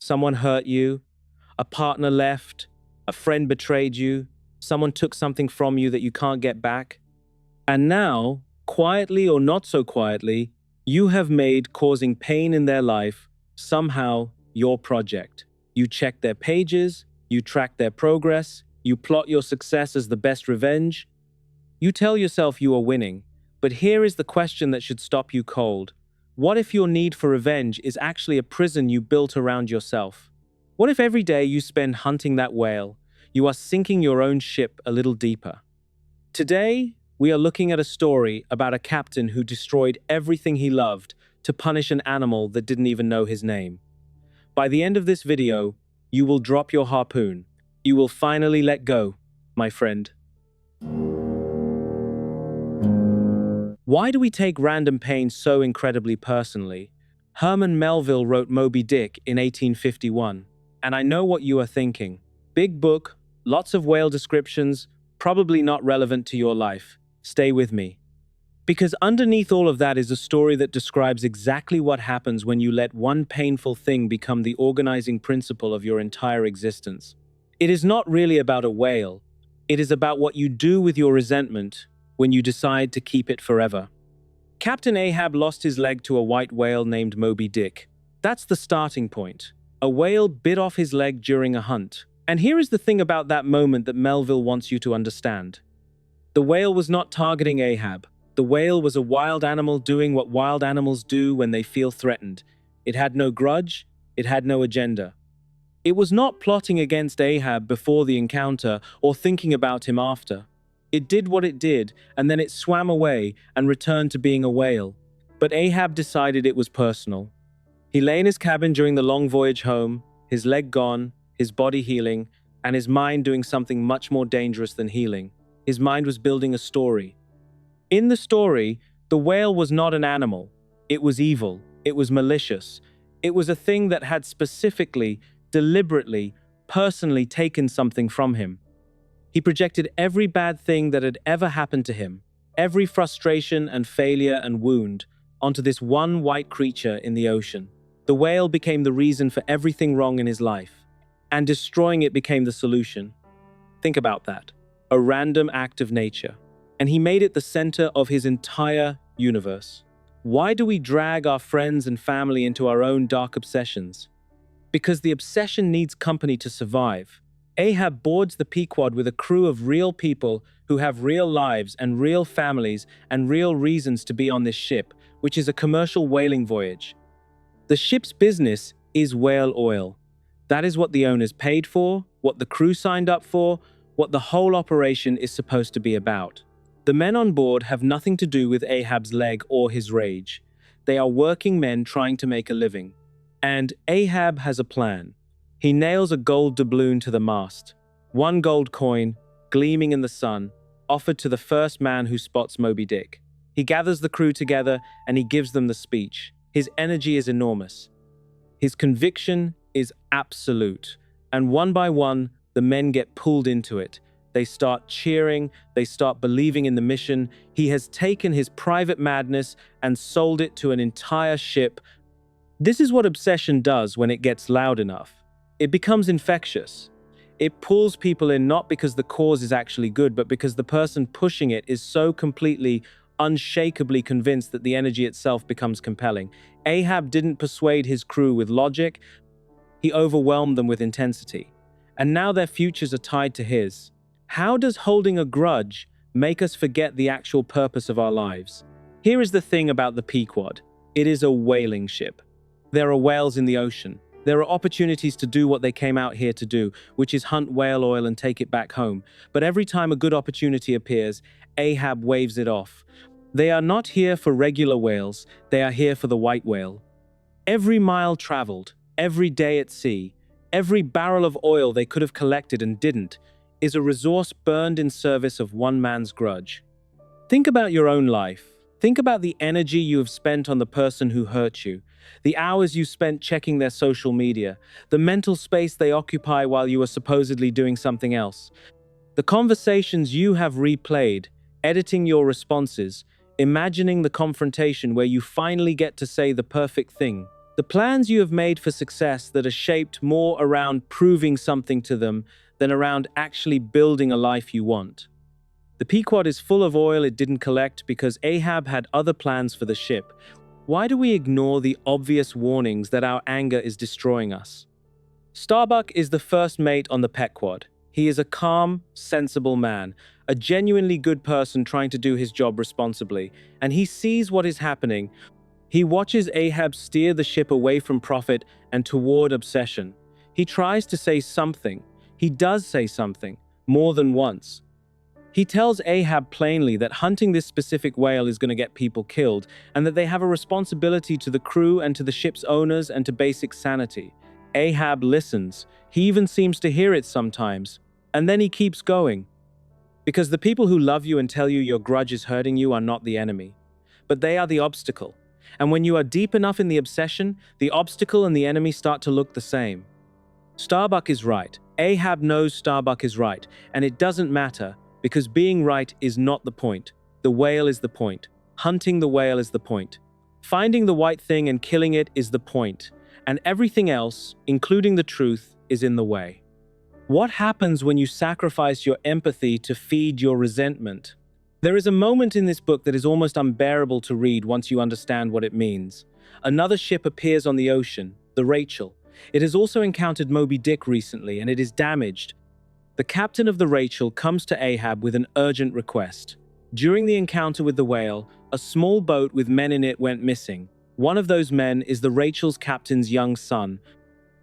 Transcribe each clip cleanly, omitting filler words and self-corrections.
Someone hurt you, a partner left, a friend betrayed you, someone took something from you that you can't get back. And now, quietly or not so quietly, you have made causing pain in their life somehow your project. You check their pages, you track their progress, you plot your success as the best revenge. You tell yourself you are winning, but here is the question that should stop you cold. What if your need for revenge is actually a prison you built around yourself? What if every day you spend hunting that whale, you are sinking your own ship a little deeper? Today, we are looking at a story about a captain who destroyed everything he loved to punish an animal that didn't even know his name. By the end of this video, you will drop your harpoon. You will finally let go, my friend. Why do we take random pain so incredibly personally? Herman Melville wrote Moby Dick in 1851, and I know what you are thinking. Big book, lots of whale descriptions, probably not relevant to your life. Stay with me. Because underneath all of that is a story that describes exactly what happens when you let one painful thing become the organizing principle of your entire existence. It is not really about a whale. It is about what you do with your resentment when you decide to keep it forever. Captain Ahab lost his leg to a white whale named Moby Dick. That's the starting point. A whale bit off his leg during a hunt. And here is the thing about that moment that Melville wants you to understand. The whale was not targeting Ahab. The whale was a wild animal doing what wild animals do when they feel threatened. It had no grudge. It had no agenda. It was not plotting against Ahab before the encounter or thinking about him after. It did what it did, and then it swam away and returned to being a whale. But Ahab decided it was personal. He lay in his cabin during the long voyage home, his leg gone, his body healing, and his mind doing something much more dangerous than healing. His mind was building a story. In the story, the whale was not an animal. It was evil. It was malicious. It was a thing that had specifically, deliberately, personally taken something from him. He projected every bad thing that had ever happened to him, every frustration and failure and wound, onto this one white creature in the ocean. The whale became the reason for everything wrong in his life, and destroying it became the solution. Think about that. A random act of nature. And he made it the center of his entire universe. Why do we drag our friends and family into our own dark obsessions? Because the obsession needs company to survive. Ahab boards the Pequod with a crew of real people who have real lives and real families and real reasons to be on this ship, which is a commercial whaling voyage. The ship's business is whale oil. That is what the owners paid for, what the crew signed up for, what the whole operation is supposed to be about. The men on board have nothing to do with Ahab's leg or his rage. They are working men trying to make a living. And Ahab has a plan. He nails a gold doubloon to the mast. One gold coin, gleaming in the sun, offered to the first man who spots Moby Dick. He gathers the crew together and he gives them the speech. His energy is enormous. His conviction is absolute. And one by one, the men get pulled into it. They start cheering, they start believing in the mission. He has taken his private madness and sold it to an entire ship. This is what obsession does when it gets loud enough. It becomes infectious. It pulls people in not because the cause is actually good, but because the person pushing it is so completely, unshakably convinced that the energy itself becomes compelling. Ahab didn't persuade his crew with logic. He overwhelmed them with intensity. And now their futures are tied to his. How does holding a grudge make us forget the actual purpose of our lives? Here is the thing about the Pequod. It is a whaling ship. There are whales in the ocean. There are opportunities to do what they came out here to do, which is hunt whale oil and take it back home. But every time a good opportunity appears, Ahab waves it off. They are not here for regular whales. They are here for the white whale. Every mile traveled, every day at sea, every barrel of oil they could have collected and didn't, is a resource burned in service of one man's grudge. Think about your own life. Think about the energy you have spent on the person who hurt you, the hours you spent checking their social media, the mental space they occupy while you are supposedly doing something else, the conversations you have replayed, editing your responses, imagining the confrontation where you finally get to say the perfect thing. The plans you have made for success that are shaped more around proving something to them than around actually building a life you want. The Pequod is full of oil it didn't collect because Ahab had other plans for the ship. Why do we ignore the obvious warnings that our anger is destroying us? Starbuck is the first mate on the Pequod. He is a calm, sensible man, a genuinely good person trying to do his job responsibly, and he sees what is happening. He watches Ahab steer the ship away from profit and toward obsession. He tries to say something. He does say something, more than once. He tells Ahab plainly that hunting this specific whale is going to get people killed, and that they have a responsibility to the crew and to the ship's owners and to basic sanity. Ahab listens. He even seems to hear it sometimes. And then he keeps going. Because the people who love you and tell you your grudge is hurting you are not the enemy, but they are the obstacle. And when you are deep enough in the obsession, the obstacle and the enemy start to look the same. Starbuck is right. Ahab knows Starbuck is right, and it doesn't matter, because being right is not the point. The whale is the point. Hunting the whale is the point. Finding the white thing and killing it is the point. And everything else, including the truth, is in the way. What happens when you sacrifice your empathy to feed your resentment? There is a moment in this book that is almost unbearable to read once you understand what it means. Another ship appears on the ocean, the Rachel. It has also encountered Moby Dick recently, and it is damaged. The captain of the Rachel comes to Ahab with an urgent request. During the encounter with the whale, a small boat with men in it went missing. One of those men is the Rachel's captain's young son,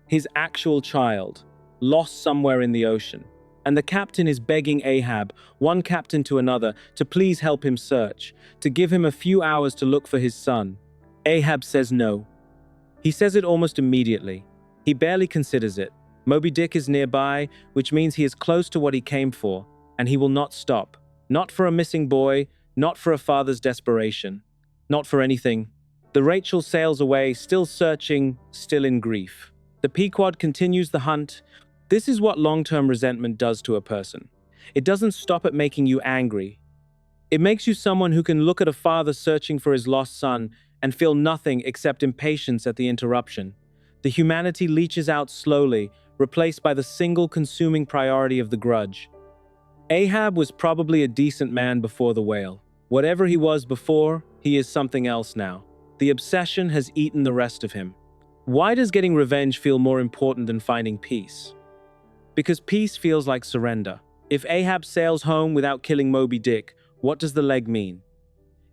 his actual child, lost somewhere in the ocean. And the captain is begging Ahab, one captain to another, to please help him search, to give him a few hours to look for his son. Ahab says no. He says it almost immediately. He barely considers it. Moby Dick is nearby, which means he is close to what he came for, and he will not stop. Not for a missing boy, not for a father's desperation, not for anything. The Rachel sails away, still searching, still in grief. The Pequod continues the hunt. This is what long-term resentment does to a person. It doesn't stop at making you angry. It makes you someone who can look at a father searching for his lost son and feel nothing except impatience at the interruption. The humanity leaches out slowly, replaced by the single consuming priority of the grudge. Ahab was probably a decent man before the whale. Whatever he was before, he is something else now. The obsession has eaten the rest of him. Why does getting revenge feel more important than finding peace? Because peace feels like surrender. If Ahab sails home without killing Moby Dick, what does the leg mean?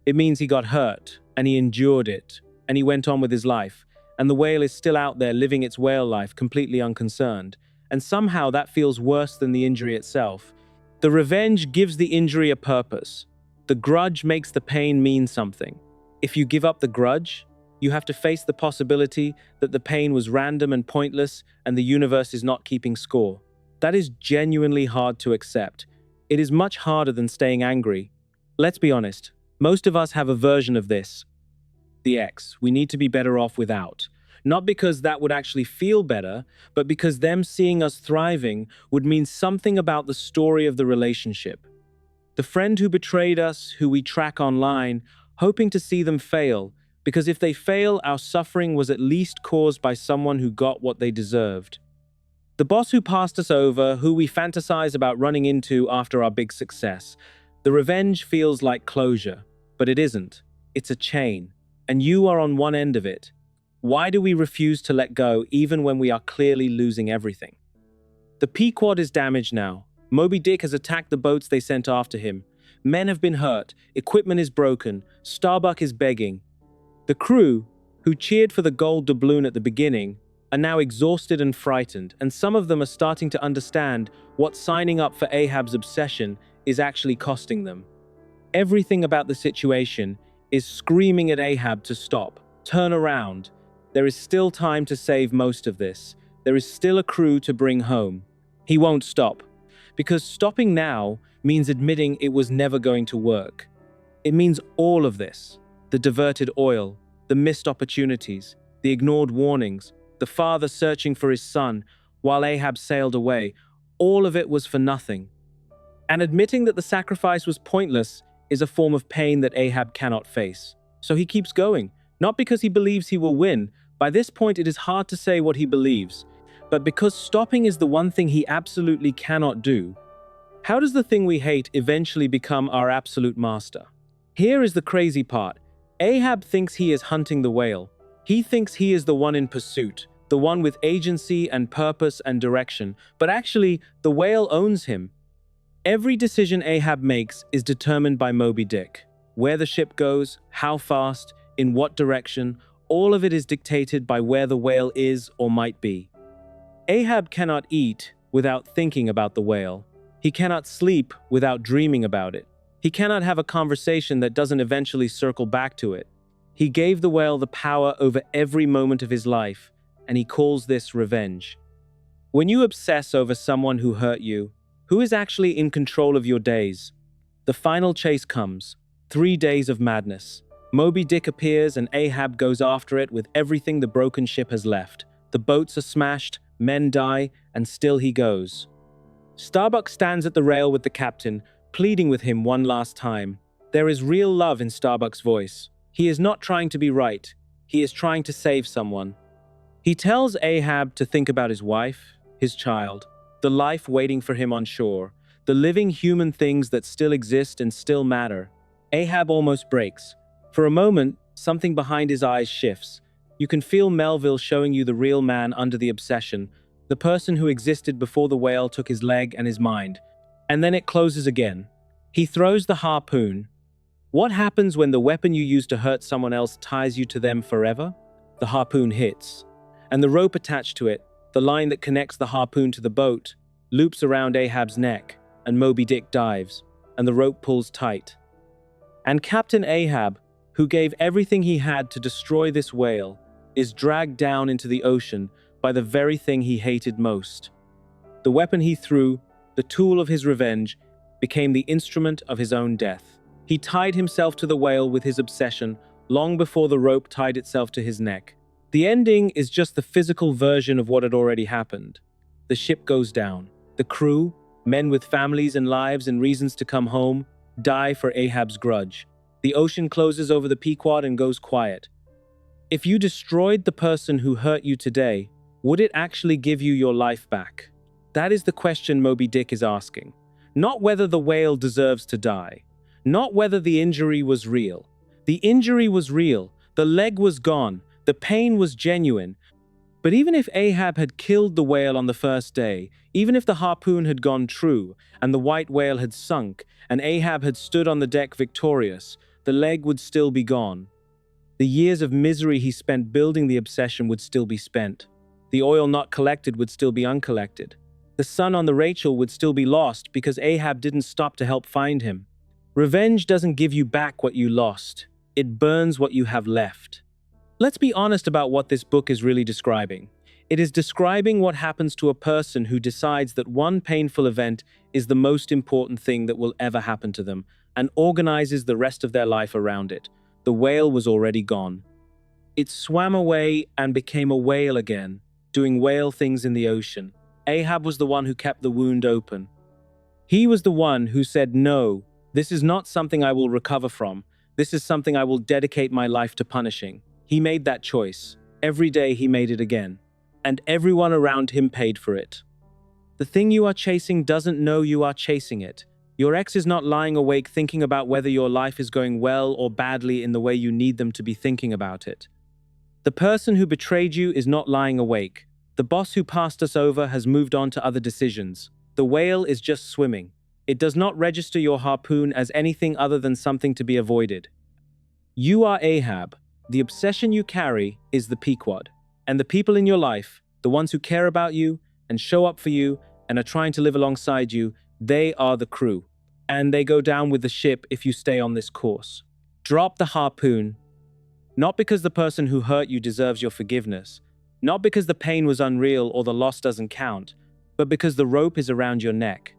It means he got hurt, and he endured it, and he went on with his life, and the whale is still out there living its whale life completely unconcerned, and somehow that feels worse than the injury itself. The revenge gives the injury a purpose. The grudge makes the pain mean something. If you give up the grudge, you have to face the possibility that the pain was random and pointless and the universe is not keeping score. That is genuinely hard to accept. It is much harder than staying angry. Let's be honest, most of us have a version of this. The ex we need to be better off without. Not because that would actually feel better, but because them seeing us thriving would mean something about the story of the relationship. The friend who betrayed us, who we track online, hoping to see them fail, because if they fail, our suffering was at least caused by someone who got what they deserved. The boss who passed us over, who we fantasize about running into after our big success. The revenge feels like closure, but it isn't. It's a chain, and you are on one end of it. Why do we refuse to let go even when we are clearly losing everything? The Pequod is damaged now. Moby Dick has attacked the boats they sent after him. Men have been hurt, equipment is broken, Starbuck is begging. The crew, who cheered for the gold doubloon at the beginning, are now exhausted and frightened, and some of them are starting to understand what signing up for Ahab's obsession is actually costing them. Everything about the situation is screaming at Ahab to stop, turn around. There is still time to save most of this. There is still a crew to bring home. He won't stop, because stopping now means admitting it was never going to work. It means all of this: the diverted oil, the missed opportunities, the ignored warnings, the father searching for his son while Ahab sailed away. All of it was for nothing. And admitting that the sacrifice was pointless is a form of pain that Ahab cannot face. So he keeps going, not because he believes he will win, By this point, it is hard to say what he believes, but because stopping is the one thing he absolutely cannot do, how does the thing we hate eventually become our absolute master? Here is the crazy part. Ahab thinks he is hunting the whale. He thinks he is the one in pursuit, the one with agency and purpose and direction, but actually, the whale owns him. Every decision Ahab makes is determined by Moby Dick. Where the ship goes, how fast, in what direction, all of it is dictated by where the whale is or might be. Ahab cannot eat without thinking about the whale. He cannot sleep without dreaming about it. He cannot have a conversation that doesn't eventually circle back to it. He gave the whale the power over every moment of his life, and he calls this revenge. When you obsess over someone who hurt you, who is actually in control of your days? The final chase comes. 3 days of madness. Moby Dick appears and Ahab goes after it with everything the broken ship has left. The boats are smashed, men die, and still he goes. Starbuck stands at the rail with the captain, pleading with him one last time. There is real love in Starbuck's voice. He is not trying to be right. He is trying to save someone. He tells Ahab to think about his wife, his child, the life waiting for him on shore, the living human things that still exist and still matter. Ahab almost breaks. For a moment, something behind his eyes shifts. You can feel Melville showing you the real man under the obsession, the person who existed before the whale took his leg and his mind. And then it closes again. He throws the harpoon. What happens when the weapon you use to hurt someone else ties you to them forever? The harpoon hits, and the rope attached to it, the line that connects the harpoon to the boat, loops around Ahab's neck, and Moby Dick dives, and the rope pulls tight. And Captain Ahab, who gave everything he had to destroy this whale, is dragged down into the ocean by the very thing he hated most. The weapon he threw, the tool of his revenge, became the instrument of his own death. He tied himself to the whale with his obsession long before the rope tied itself to his neck. The ending is just the physical version of what had already happened. The ship goes down. The crew, men with families and lives and reasons to come home, die for Ahab's grudge. The ocean closes over the Pequod and goes quiet. If you destroyed the person who hurt you today, would it actually give you your life back? That is the question Moby Dick is asking. Not whether the whale deserves to die. Not whether the injury was real. The injury was real. The leg was gone. The pain was genuine. But even if Ahab had killed the whale on the first day, even if the harpoon had gone true, and the white whale had sunk, and Ahab had stood on the deck victorious, the leg would still be gone. The years of misery he spent building the obsession would still be spent. The oil not collected would still be uncollected. The sun on the Rachel would still be lost because Ahab didn't stop to help find him. Revenge doesn't give you back what you lost. It burns what you have left. Let's be honest about what this book is really describing. It is describing what happens to a person who decides that one painful event is the most important thing that will ever happen to them and organizes the rest of their life around it. The whale was already gone. It swam away and became a whale again, doing whale things in the ocean. Ahab was the one who kept the wound open. He was the one who said, "No, this is not something I will recover from. This is something I will dedicate my life to punishing." He made that choice. Every day he made it again. And everyone around him paid for it. The thing you are chasing doesn't know you are chasing it. Your ex is not lying awake thinking about whether your life is going well or badly in the way you need them to be thinking about it. The person who betrayed you is not lying awake. The boss who passed us over has moved on to other decisions. The whale is just swimming. It does not register your harpoon as anything other than something to be avoided. You are Ahab. The obsession you carry is the Pequod. And the people in your life, the ones who care about you and show up for you and are trying to live alongside you, they are the crew. And they go down with the ship if you stay on this course. Drop the harpoon, not because the person who hurt you deserves your forgiveness, not because the pain was unreal or the loss doesn't count, but because the rope is around your neck.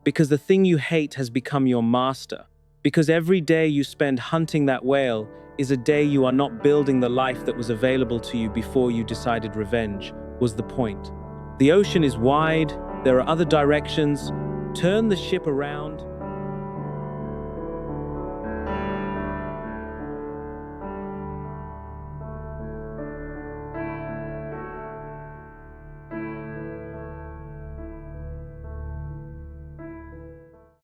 Because the thing you hate has become your master. Because every day you spend hunting that whale is a day you are not building the life that was available to you before you decided revenge was the point. The ocean is wide, there are other directions. Turn the ship around.